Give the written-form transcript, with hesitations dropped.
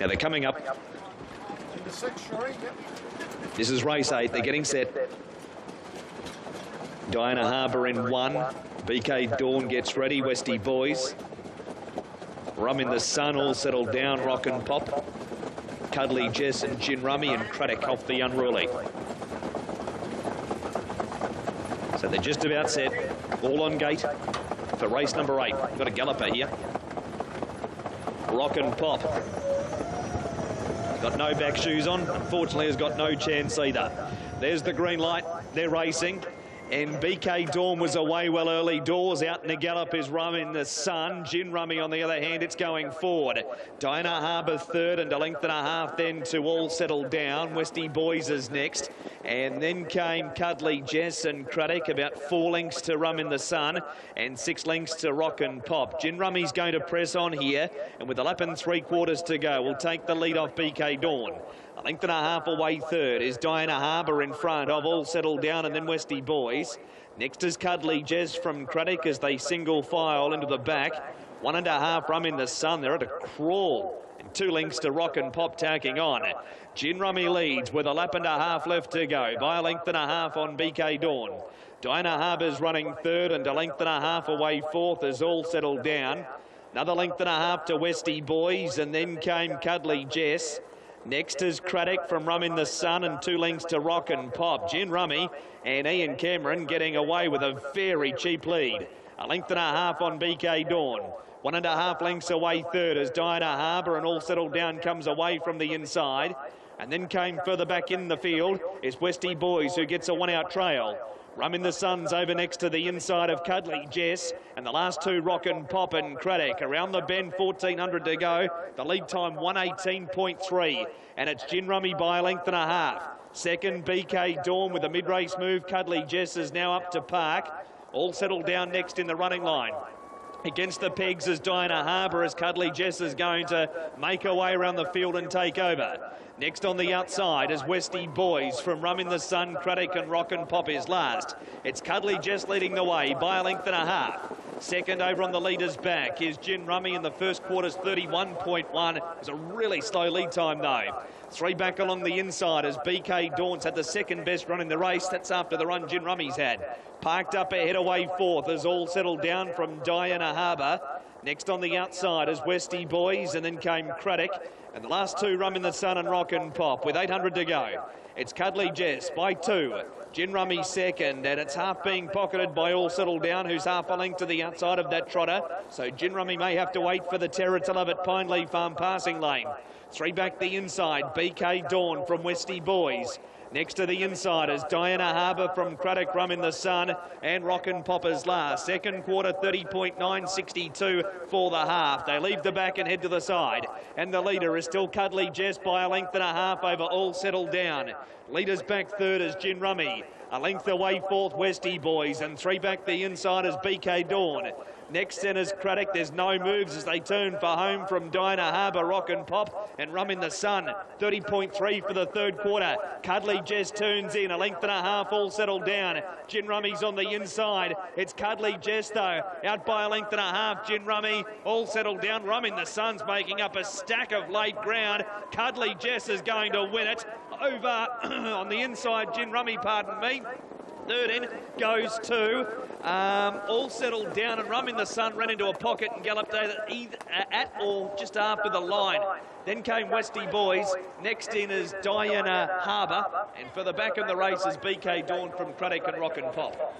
Now they're coming up. This is race 8. They're getting set. Diana Harbour in 1. BK Dawn gets ready. Westy Boys. Rum in the Sun all settled down. Rock and Pop. Cuddly Jess and Gin Rummy and Craddock off the Unruly. So they're just about set. All on gate for race number 8. Got a galloper here. Rock and Pop. Got no back shoes on. Unfortunately, has got no chance either. There's the green light. They're racing. And BK Dawn was away well early doors. Out in a gallop is Rum in the Sun. Gin Rummy, on the other hand, it's going forward. Diana Harbour third and a length and a half then to All Settled Down. Westy Boys is next. And then came Cuddly Jess and Craddock, about 4 lengths to Rum in the Sun and 6 lengths to Rock and Pop. Gin Rummy's going to press on here, and with a lap and 3/4 to go, will take the lead off BK Dawn. A length and a half away third is Diana Harbour in front of All Settled Down and then Westy Boys. Next is Cuddly Jess from Craddock as they single file into the back. 1.5 Rum in the Sun. They're at a crawl. And 2 lengths to Rock and Pop tacking on. Gin Rummy leads with a lap and a half left to go by a length and a half on BK Dawn. Diana Harbour's running third and a length and a half away fourth as All Settled Down. Another length and a half to Westy Boys, and then came Cuddly Jess. Next is Craddock from Rum in the Sun and 2 lengths to Rock and Pop. Gin Rummy and Ian Cameron getting away with a very cheap lead. A length and a half on BK Dawn. 1.5 lengths away third as Diana Harbour and All Settled Down comes away from the inside. And then came further back in the field is Westy Boys, who gets a 1-out trail. Rum in the Sun's over next to the inside of Cuddly Jess, and the last 2 Rock and Pop and Craddock. Around the bend, 1400 to go. The lead time 1:18.3, and it's Gin Rummy by a length and a half. Second, BK Dawn with a mid-race move. Cuddly Jess is now up to park. All Settled Down next in the running line. Against the pegs is Diana Harbour as Cuddly Jess is going to make her way around the field and take over. Next on the outside is Westy Boys from Rum in the Sun, Craddock and Rock and Pop is last. It's Cuddly Jess leading the way by a length and a half. Second over on the leader's back is Gin Rummy in the first quarter's 31.1. It's a really slow lead time though. 3 back along the inside as BK Dawn's had the second best run in the race. That's after the run Gin Rummy's had. Parked up ahead away fourth as All Settled Down from Diana Harbour. Next on the outside is Westy Boys, and then came Craddock. And the last 2 Rum in the Sun and Rock and Pop with 800 to go. It's Cuddly Jess by 2. Gin Rummy second, and it's half being pocketed by All Settled Down, who's half a length to the outside of that trotter. So Gin Rummy may have to wait for the Terror to Love at Pine Leaf Farm passing lane. 3 back the inside, BK Dawn from Westy Boys. Next to the inside is Diana Harbour from Craddock, Rum in the Sun and Rock and Popper's last. Second quarter 30.962 for the half. They leave the back and head to the side. And the leader is still Cuddly Jess by a length and a half over All Settled Down. Leaders back third is Gin Rummy. A length away fourth Westy Boys, and 3 back the inside is BK Dawn. Next in is Craddock. There's no moves as they turn for home from Diana Harbour, Rock and Pop and Rum in the Sun. 30.3 for the third quarter. Cuddly Jess turns in. A length and a half All Settled Down. Gin Rummy's on the inside. It's Cuddly Jess though. Out by a length and a half. Gin Rummy. All Settled Down. Rum in the Sun's making up a stack of late ground. Cuddly Jess is going to win it. Over on the inside. Gin Rummy, pardon me. Third in goes to All Settled Down, and Rum in the Sun ran into a pocket and galloped either at or just after the line. Then came Westy Boys. Next in is Diana Harbour, and for the back of the race is BK Dawn from Craddock and Rock and Pop.